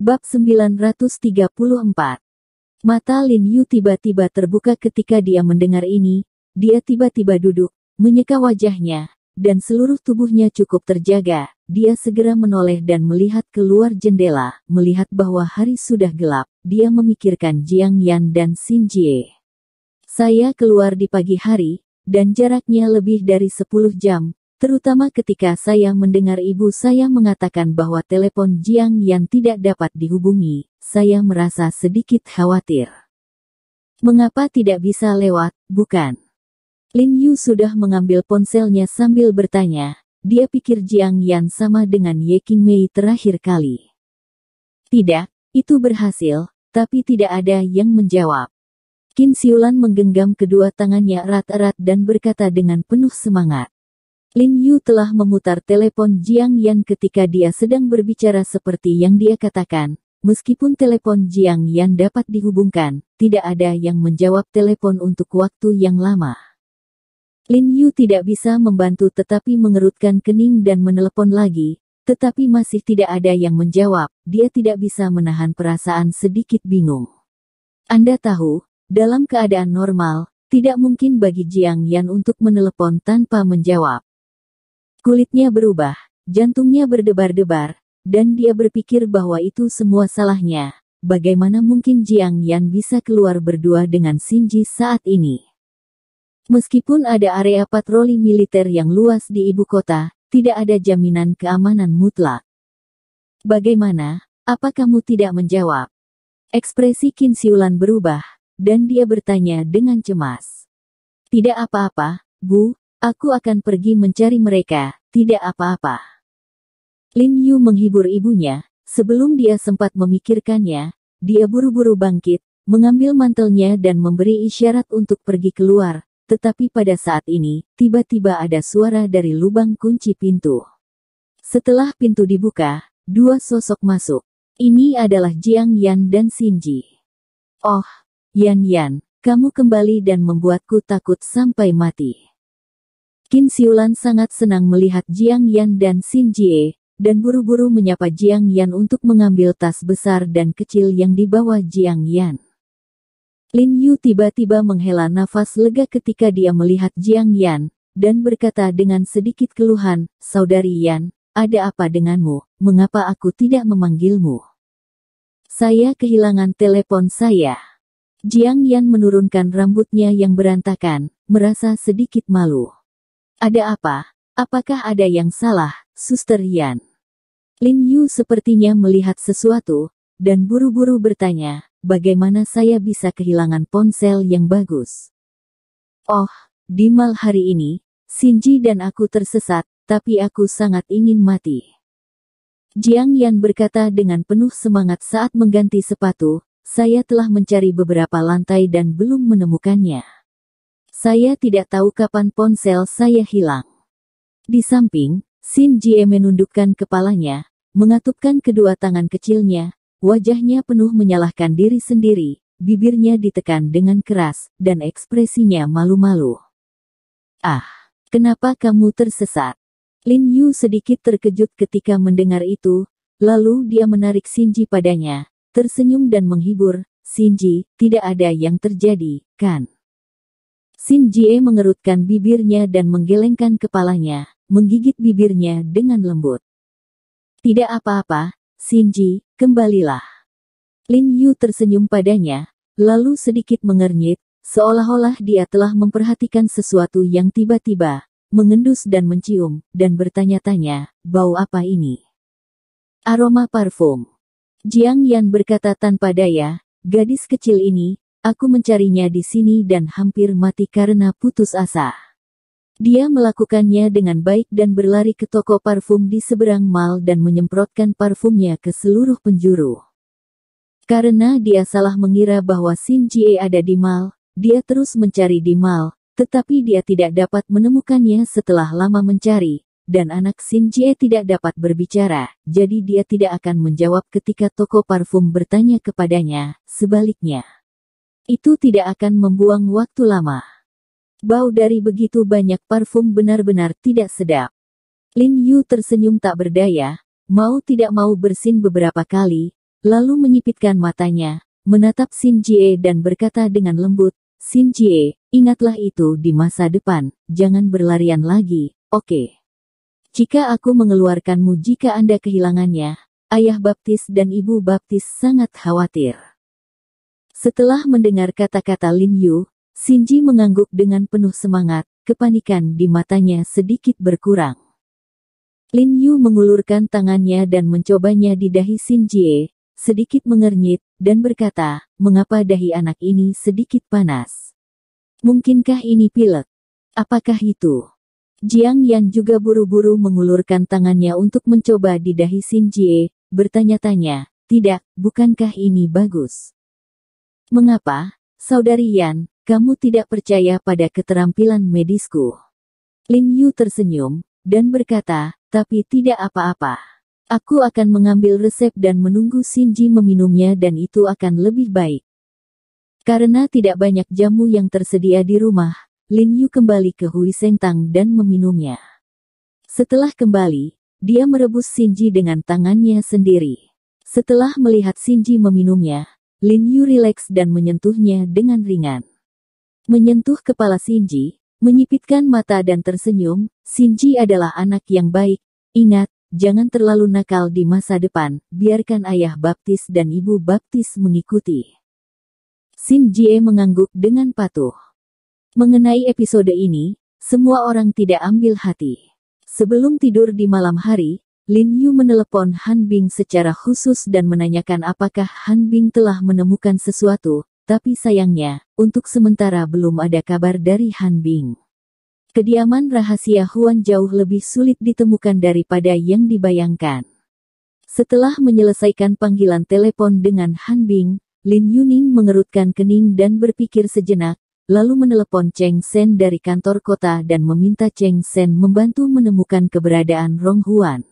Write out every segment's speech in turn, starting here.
Bab 934. Mata Lin Yu tiba-tiba terbuka ketika dia mendengar ini. Dia tiba-tiba duduk, menyeka wajahnya, dan seluruh tubuhnya cukup terjaga. Dia segera menoleh dan melihat keluar jendela, melihat bahwa hari sudah gelap. Dia memikirkan Jiang Yan dan Xin Jie. Saya keluar di pagi hari, dan jaraknya lebih dari 10 jam. Terutama ketika saya mendengar ibu saya mengatakan bahwa telepon Jiang Yan tidak dapat dihubungi, saya merasa sedikit khawatir. Mengapa tidak bisa lewat, bukan? Lin Yu sudah mengambil ponselnya sambil bertanya. Dia pikir Jiang Yan sama dengan Ye Qingmei terakhir kali. Tidak, itu berhasil, tapi tidak ada yang menjawab. Qin Xiulan menggenggam kedua tangannya erat-erat dan berkata dengan penuh semangat. Lin Yu telah memutar telepon Jiang Yan ketika dia sedang berbicara seperti yang dia katakan. Meskipun telepon Jiang Yan dapat dihubungkan, tidak ada yang menjawab telepon untuk waktu yang lama. Lin Yu tidak bisa membantu tetapi mengerutkan kening dan menelepon lagi, tetapi masih tidak ada yang menjawab. Dia tidak bisa menahan perasaan sedikit bingung. Anda tahu, dalam keadaan normal, tidak mungkin bagi Jiang Yan untuk menelepon tanpa menjawab. Kulitnya berubah, jantungnya berdebar-debar, dan dia berpikir bahwa itu semua salahnya. Bagaimana mungkin Jiang Yan bisa keluar berdua dengan Xin Ji saat ini? Meskipun ada area patroli militer yang luas di ibu kota, tidak ada jaminan keamanan mutlak. Bagaimana? Apa kamu tidak menjawab? Ekspresi Qin Xiulan berubah, dan dia bertanya dengan cemas. Tidak apa-apa, Bu. Aku akan pergi mencari mereka, tidak apa-apa. Lin Yu menghibur ibunya, sebelum dia sempat memikirkannya, dia buru-buru bangkit, mengambil mantelnya dan memberi isyarat untuk pergi keluar, tetapi pada saat ini, tiba-tiba ada suara dari lubang kunci pintu. Setelah pintu dibuka, dua sosok masuk. Ini adalah Jiang Yan dan Xin Ji. Oh, Yan, kamu kembali dan membuatku takut sampai mati. Qin Xiulan sangat senang melihat Jiang Yan dan Xin Jie, dan buru-buru menyapa Jiang Yan untuk mengambil tas besar dan kecil yang dibawa Jiang Yan. Lin Yu tiba-tiba menghela nafas lega ketika dia melihat Jiang Yan, dan berkata dengan sedikit keluhan, Saudari Yan, ada apa denganmu, mengapa aku tidak memanggilmu? Saya kehilangan telepon saya. Jiang Yan menurunkan rambutnya yang berantakan, merasa sedikit malu. Ada apa? Apakah ada yang salah, Suster Yan? Lin Yu sepertinya melihat sesuatu, dan buru-buru bertanya, bagaimana saya bisa kehilangan ponsel yang bagus? Oh, di malam hari ini, Xin Ji dan aku tersesat, tapi aku sangat ingin mati. Jiang Yan berkata dengan penuh semangat saat mengganti sepatu, saya telah mencari beberapa lantai dan belum menemukannya. Saya tidak tahu kapan ponsel saya hilang. Di samping, Xin Jie menundukkan kepalanya, mengatupkan kedua tangan kecilnya, wajahnya penuh menyalahkan diri sendiri, bibirnya ditekan dengan keras, dan ekspresinya malu-malu. Ah, kenapa kamu tersesat? Lin Yu sedikit terkejut ketika mendengar itu, lalu dia menarik Xin Ji padanya, tersenyum dan menghibur, Xin Ji, tidak ada yang terjadi, kan? Xin Jie mengerutkan bibirnya dan menggelengkan kepalanya, menggigit bibirnya dengan lembut. Tidak apa-apa, Xin Ji, kembalilah. Lin Yu tersenyum padanya, lalu sedikit mengernyit, seolah-olah dia telah memperhatikan sesuatu yang tiba-tiba, mengendus dan mencium, dan bertanya-tanya, bau apa ini? Aroma parfum. Jiang Yan berkata tanpa daya, gadis kecil ini, aku mencarinya di sini dan hampir mati karena putus asa. Dia melakukannya dengan baik dan berlari ke toko parfum di seberang mal dan menyemprotkan parfumnya ke seluruh penjuru. Karena dia salah mengira bahwa Xin Jie ada di mal, dia terus mencari di mal, tetapi dia tidak dapat menemukannya setelah lama mencari, dan anak Xin Jie tidak dapat berbicara, jadi dia tidak akan menjawab ketika toko parfum bertanya kepadanya, sebaliknya. Itu tidak akan membuang waktu lama. Bau dari begitu banyak parfum benar-benar tidak sedap. Lin Yu tersenyum tak berdaya, mau tidak mau bersin beberapa kali, lalu menyipitkan matanya, menatap Xin Jie dan berkata dengan lembut, Xin Jie, ingatlah itu di masa depan, jangan berlarian lagi, oke? Jika aku mengeluarkanmu jika Anda kehilangannya, Ayah Baptis dan Ibu Baptis sangat khawatir. Setelah mendengar kata-kata Lin Yu, Xin Ji mengangguk dengan penuh semangat, kepanikan di matanya sedikit berkurang. Lin Yu mengulurkan tangannya dan mencobanya di dahi Xin Jie, sedikit mengernyit, dan berkata, mengapa dahi anak ini sedikit panas? Mungkinkah ini pilek? Apakah itu? Jiang Yan juga buru-buru mengulurkan tangannya untuk mencoba di dahi Xin Jie, bertanya-tanya, tidak, bukankah ini bagus? Mengapa, Saudari Yan, kamu tidak percaya pada keterampilan medisku? Lin Yu tersenyum, dan berkata, tapi tidak apa-apa. Aku akan mengambil resep dan menunggu Xin Ji meminumnya dan itu akan lebih baik. Karena tidak banyak jamu yang tersedia di rumah, Lin Yu kembali ke Hui Sengtang dan meminumnya. Setelah kembali, dia merebus Xin Ji dengan tangannya sendiri. Setelah melihat Xin Ji meminumnya, Lin Yu rileks dan menyentuhnya dengan ringan. Menyentuh kepala Xin Ji, menyipitkan mata dan tersenyum, Xin Ji adalah anak yang baik. Ingat, jangan terlalu nakal di masa depan, biarkan Ayah Baptis dan Ibu Baptis mengikuti. Xin Jie mengangguk dengan patuh. Mengenai episode ini, semua orang tidak ambil hati. Sebelum tidur di malam hari, Lin Yu menelepon Han Bing secara khusus dan menanyakan apakah Han Bing telah menemukan sesuatu. Tapi sayangnya, untuk sementara belum ada kabar dari Han Bing. Kediaman rahasia Huan jauh lebih sulit ditemukan daripada yang dibayangkan. Setelah menyelesaikan panggilan telepon dengan Han Bing, Lin Yuning mengerutkan kening dan berpikir sejenak, lalu menelepon Cheng Sen dari kantor kota dan meminta Cheng Sen membantu menemukan keberadaan Rong Huan.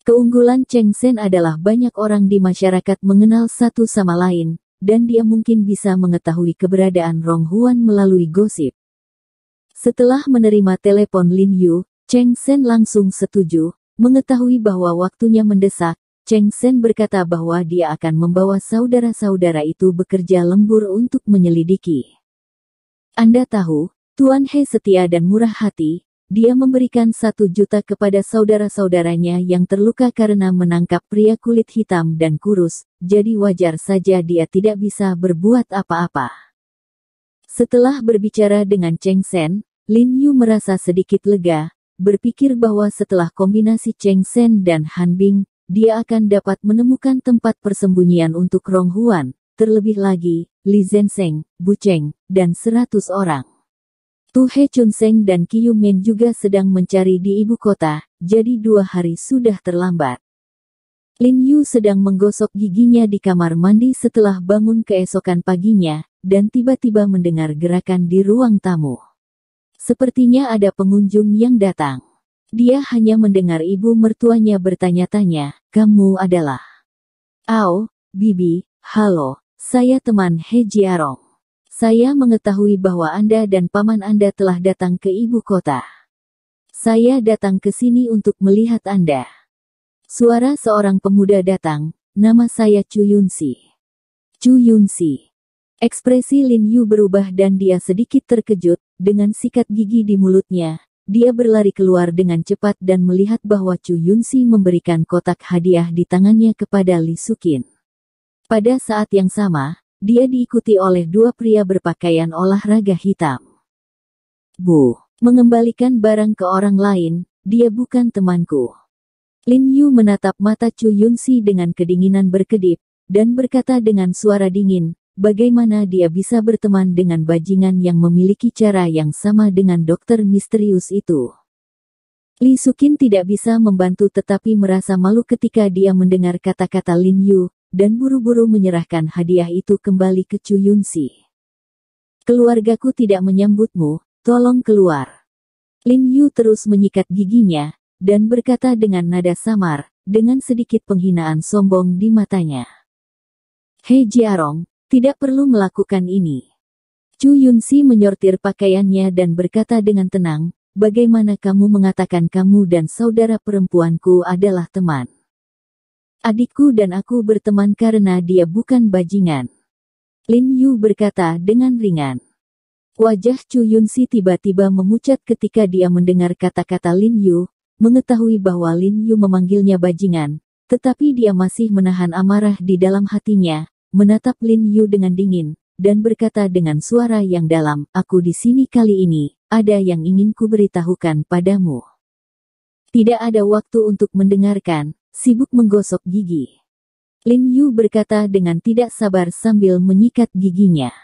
Keunggulan Cheng Sen adalah banyak orang di masyarakat mengenal satu sama lain, dan dia mungkin bisa mengetahui keberadaan Rong Huan melalui gosip. Setelah menerima telepon Lin Yu, Cheng Sen langsung setuju, mengetahui bahwa waktunya mendesak. Cheng Sen berkata bahwa dia akan membawa saudara-saudara itu bekerja lembur untuk menyelidiki. Anda tahu, Tuan He setia dan murah hati. Dia memberikan 1 juta kepada saudara-saudaranya yang terluka karena menangkap pria kulit hitam dan kurus, jadi wajar saja dia tidak bisa berbuat apa-apa. Setelah berbicara dengan Cheng Sen, Lin Yu merasa sedikit lega, berpikir bahwa setelah kombinasi Cheng Sen dan Han Bing, dia akan dapat menemukan tempat persembunyian untuk Rong Huan, terlebih lagi, Li Zhensheng, Bu Cheng, dan 100 orang. Tu He Chun Seng dan Qiu Men juga sedang mencari di ibu kota, jadi 2 hari sudah terlambat. Lin Yu sedang menggosok giginya di kamar mandi setelah bangun keesokan paginya, dan tiba-tiba mendengar gerakan di ruang tamu. Sepertinya ada pengunjung yang datang. Dia hanya mendengar ibu mertuanya bertanya-tanya, kamu adalah? Ao, Bibi, halo, saya teman He Jiarong. Saya mengetahui bahwa Anda dan paman Anda telah datang ke ibu kota. Saya datang ke sini untuk melihat Anda. Suara seorang pemuda datang, nama saya Chu Yunxi. Chu Yunxi. Ekspresi Lin Yu berubah dan dia sedikit terkejut, dengan sikat gigi di mulutnya. Dia berlari keluar dengan cepat dan melihat bahwa Chu Yunxi memberikan kotak hadiah di tangannya kepada Li Sukin. Pada saat yang sama, dia diikuti oleh 2 pria berpakaian olahraga hitam. Bu, mengembalikan barang ke orang lain, dia bukan temanku. Lin Yu menatap mata Chu Yunxi dengan kedinginan berkedip, dan berkata dengan suara dingin, bagaimana dia bisa berteman dengan bajingan yang memiliki cara yang sama dengan dokter misterius itu. Li Sukin tidak bisa membantu tetapi merasa malu ketika dia mendengar kata-kata Lin Yu, dan buru-buru menyerahkan hadiah itu kembali ke Chu Yunxi. Keluargaku tidak menyambutmu, tolong keluar. Lin Yu terus menyikat giginya, dan berkata dengan nada samar, dengan sedikit penghinaan sombong di matanya. He Jiarong, tidak perlu melakukan ini. Chu Yunxi menyortir pakaiannya dan berkata dengan tenang, bagaimana kamu mengatakan kamu dan saudara perempuanku adalah teman? Adikku dan aku berteman karena dia bukan bajingan. Lin Yu berkata dengan ringan. Wajah Chu Yunxi tiba-tiba memucat ketika dia mendengar kata-kata Lin Yu, mengetahui bahwa Lin Yu memanggilnya bajingan, tetapi dia masih menahan amarah di dalam hatinya, menatap Lin Yu dengan dingin, dan berkata dengan suara yang dalam, "Aku di sini kali ini, ada yang ingin kuberitahukan padamu." Tidak ada waktu untuk mendengarkan, sibuk menggosok gigi. Lin Yu berkata dengan tidak sabar sambil menyikat giginya.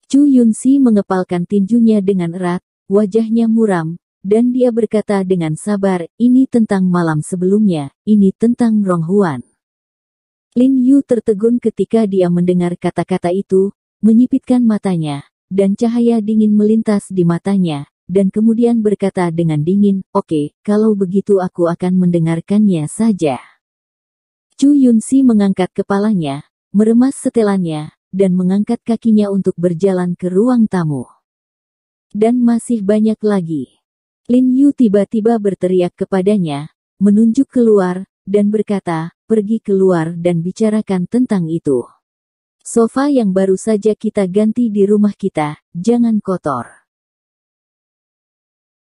Chu Yunxi mengepalkan tinjunya dengan erat, wajahnya muram, dan dia berkata dengan sabar, "Ini tentang malam sebelumnya, ini tentang Rong Huan." Lin Yu tertegun ketika dia mendengar kata-kata itu, menyipitkan matanya, dan cahaya dingin melintas di matanya, dan kemudian berkata dengan dingin, "Oke, kalau begitu aku akan mendengarkannya saja." Chu Yunxi mengangkat kepalanya, meremas setelannya, dan mengangkat kakinya untuk berjalan ke ruang tamu. Dan masih banyak lagi. Lin Yu tiba-tiba berteriak kepadanya, menunjuk keluar, dan berkata, "Pergi keluar dan bicarakan tentang itu. Sofa yang baru saja kita ganti di rumah kita, jangan kotor."